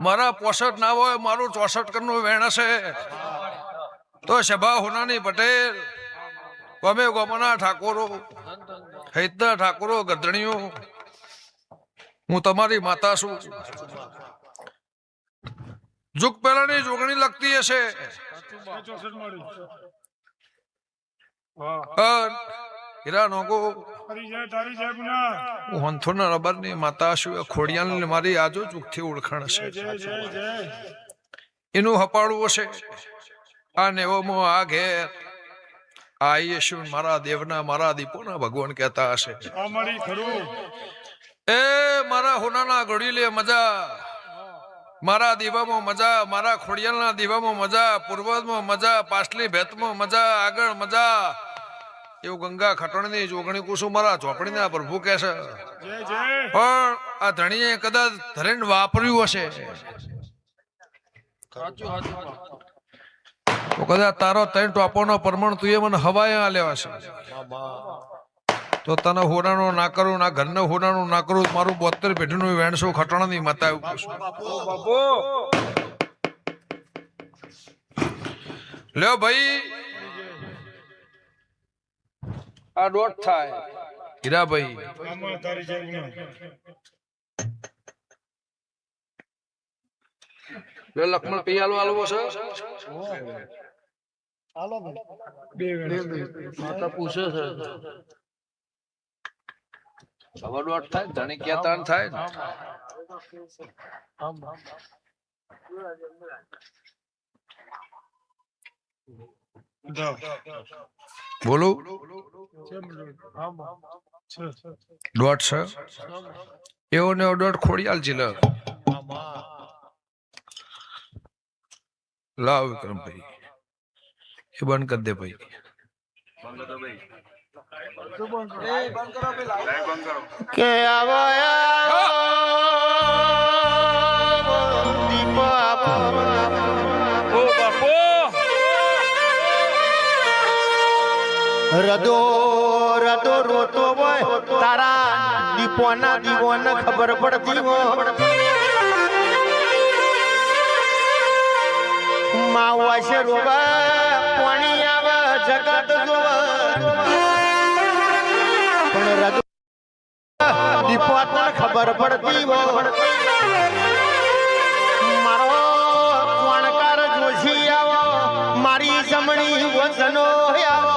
મારા 65 ના હોય મારું 64 કરનું વેણ છે તો સભા હોનાની પટેલ ગમે ગોમના ઠાકોરો હૈદના ઠાકોરો ગધણીઓ હું તમારી માતા છું જુગ પહેલાની જોગણી લગતી હશે હીરા નોગો હોંથોના રબરની માતા છું ખોડિયાલ મારી આજો ચૂકથી ઓળખાણ છે એનું હપાડવું હશે આ નેવોમાં આ ઘેર આ યેશુ મારા દેવના મારા દીપોના ભગવાન કહેતા હશે એ મારા હોનાના ઘડીલે મજા મારા દીવામાં મજા મારા ખોડિયાલના દીવામાં મજા પૂર્વજમાં મજા પાછલી ભેતમાં મજા આગળ મજા એવું ગંગા ખટણની જોગણી કુસુમ મારા ચોપડીના પ્રભુ કહે છે પણ આ ધણીએ કદાચ ધરેન વાપર્યું હશે તો કદાચ તારો 3 ટોપોનો પરમણ તું મને હવાય લેવા છે તો તને હોનાનો ના કરું ના ઘરને હોનાનું ના કરું મારું 72 પેઢીનું વેણસો ખટણની માતા એવું કુસુમ લ્યો ભાઈ આ દોઢ થાય હીરાભાઈ લે લક્ષ્મણ પિયાલો આલવો છે હાલો બે માતા પૂછે છે સવા દોઢ થાય ધણી ક્યાં તાણ થાય બોલો દોઢ છે એવો ને દોઢ ખોડિયાલ જિલ્લો લાવ વિક્રમભાઈ એ બંધ કરી દે ભાઈ કે રદો રદો રોતો હોય તારા દીપોના દીવોને ખબર પડતી હોય માવા છે રોવા પાણી આવે જગત જોવા પણ રદો દીપોને ખબર પડતી હોય મારો કોણકાર જોશી આવો મારી જમણી વચનો આવો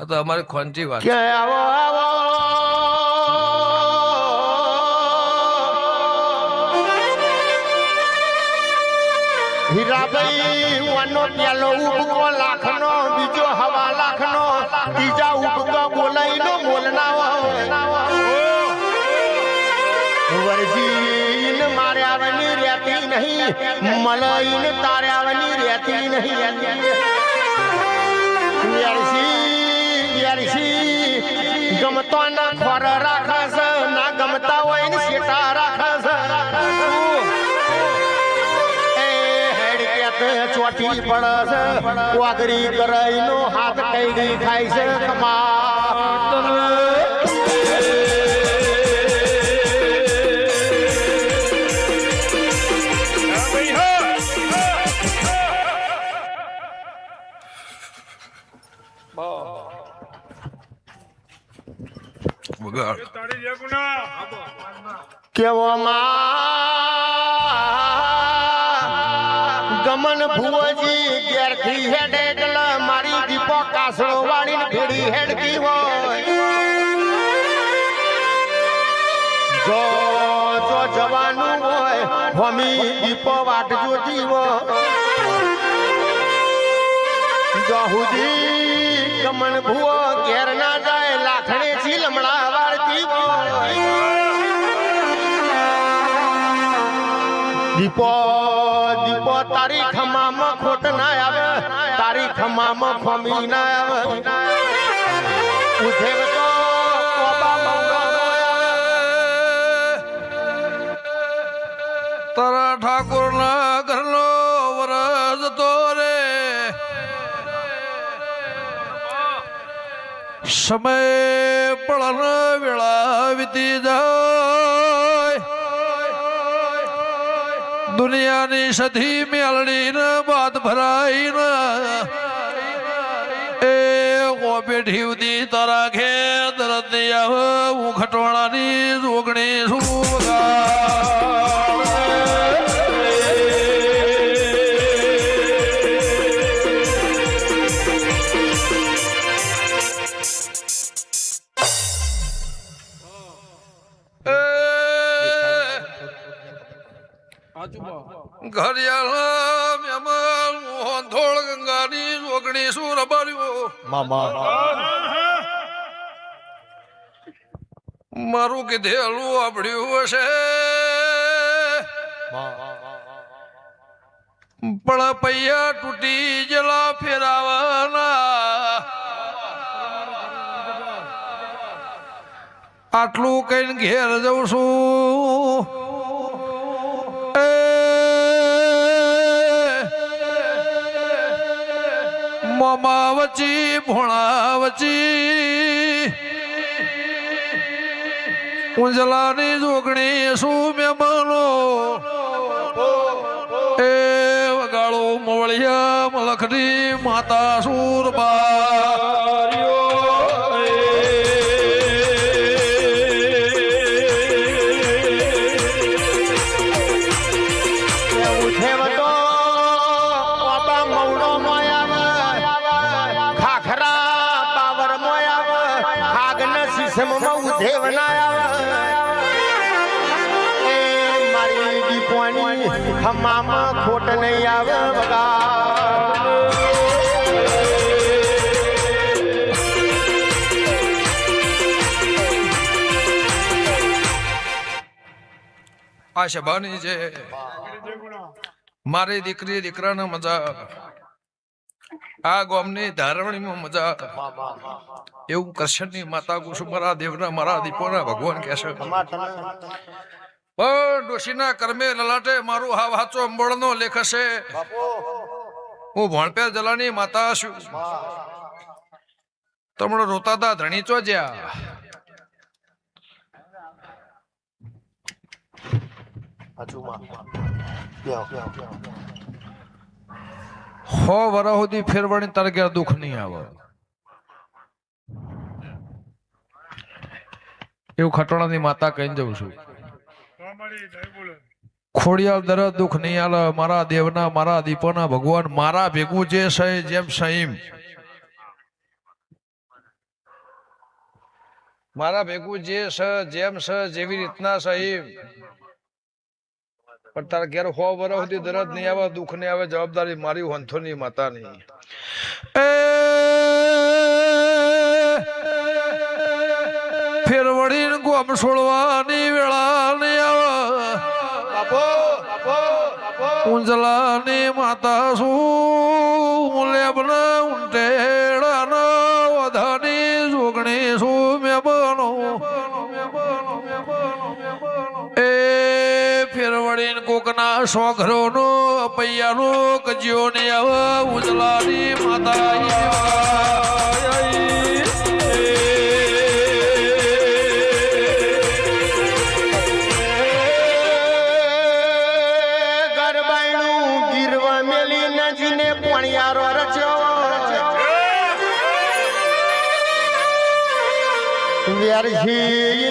તો અમારે ખોંચી વાત કે આવો આવો હીરાભાઈ વાનો પેલો ઉબકો લાખનો બીજો હવા લાખનો ત્રીજા ઉબકો બોલાઈનો બોલનાવો વરજીન માર્યાવની રહેતી નહીં મલાઈન તાર્યાવની રહેતી નહીં ગમતો ના ખોર રાખે ના ગમતા હોય ને શેટા રાખે ચોટી પડે છે વાગરી કરાઈ નો હાથ કઈ ખાય છે કેવામાં ગમન ભુવજી ઘેરથી હેડે એટલે મારી દીપો કાસળો વાળીને ભેડી હેડકી હોય જો જો જવાનું હોય હમી દીપો વાટ જોતી હોય જો હુજી ગમન ભુવો ઘેર ના જાય લાખણે થી લમડા વાળતી હોય દીપો દીપો તારી ખમામાં ખોટ ના આવે તારી ખમામાં ખમી ના આવે ઉઠે તો તારા ઠાકોર ના ઘરનો વરસ તો રે સમય પળન વેળા વીતી જાય દુનિયાની સધી મેળડી ને બાદ ભરાઈ ને એ પેઢી ઉદી તારા ખેત રતી આવે હું ખટવાણાની જોગણી ઘરિયાળા મેમલ મોહન ધોળ ગંગાની જોગણી સુર બાર્યો મામા મારું કીધેલું આપડ્યું હશે પણ પૈયા તૂટી જલા ફેરાવાના આટલું કઈ ઘેર જઉં છું મોમા વચી ભોણા વચી ઉંજલાની જોગણી શું મેમનો એ વગાડો મોવળિયા મલખની માતા સુરબા મારી દીપોની ખમામાં ખોટ નહીં આવે બગા આ શબાની છે મારી દીકરી દીકરાના મજા આ ગોમની ધારવણીમાં મજા એવું કૃષ્ણની માતા કુસુમરા દેવના મારા દીપોના ભગવાન કહે છે પણ ડોશીના કર્મે લલાટે મારું હાવ હાચો અંબોળનો લેખ છે હું ભણપેર જલાની માતા છું તમણો રોતાતા ધણી ચો જ્યા હો વરહ સુધી ફેરવાણી તારે ક્યાં દુઃખ નહીં આવે એવું ખટોણાની માતા કહીને જઉં છું ખોડિયાલ દરદ દુઃખ નહીં આલે મારા દેવના મારા દીપોના ભગવાન મારા ભેગું જે છે જેમ સહીમ મારા ભેગું જે છે જેમ છે જેવી રીતના સહીમ પણ તારા ઘેર હો વરહ સુધી દરદ નહીં આવે દુઃખ નહીં આવે જવાબદારી મારી વંથોની માતાની ફેરવડી ગોમ છોડવાની વેળા નહીં આવે ઉંજલાની માતા શું લેબના ઉંટેડાના વધાની જોગણી શું મેં બનો એ ફેરવડીને કોકના સોઘરોનો પૈયાનો કજિયો નહીં આવે ઉંજલાની માતા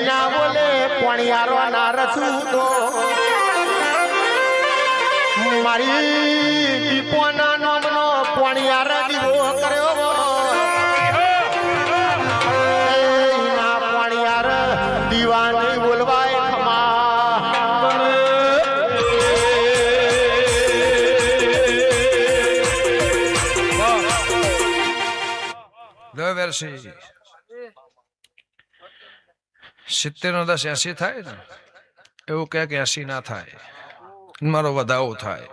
ના બોલે પોણિયારો ના રચું તો મારી દીપોના નામનો પોણિયાર દીવો કર્યો ના પોણિયાર દીવાની બોલવાય ખમા વર્ષી 70 નો 10 80 થાય ને એવું કે 80 ના થાય મારો વધાવો થાય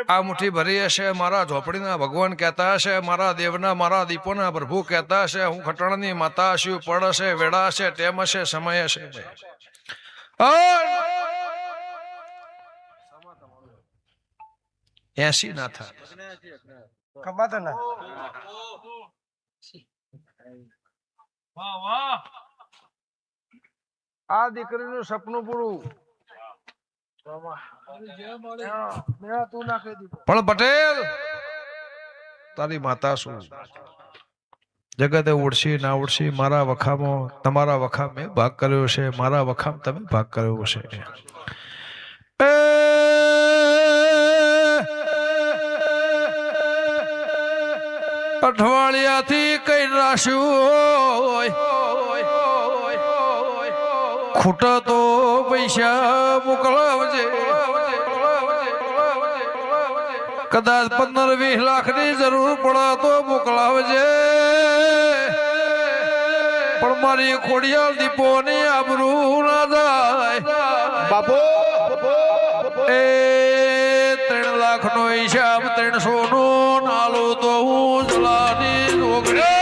આ મુઠ્ઠી ભરી હશે મારા ઝોપડીના ભગવાન કહેતા હશે મારા દેવના મારા દીપોના પ્રભુ કહેતા હશે હું ખટણની માતા હશું પડ હશે વેડા હશે ટેમ હશે સમય હશે 80 ના થાય વાહ વાહ આ દીકરીનું સપનું પૂરું પણ પટેલ તારી માતા શું જગતે ઉડશી ના ઉડશી મારા વખામાં તમારા વખા મેં ભાગ કર્યો છે મારા વખામ તમે ભાગ કર્યો છે એ અઠવાડિયાથી કઈ રાખ્યું ખૂટા તો પૈસા મોકલાવજે કદાચ 15-20 લાખની જરૂર પડે તો મોકલાવજે પણ મારી ખોડિયાલ દીપોની આબરૂ ના જાય બાપુ એ 3 લાખનો હિસાબ 300 નો નાલો તો હું જલાની રોગડે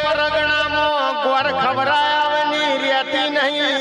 પરગણામાં ગોર ખવરાવની રહેતી નહીં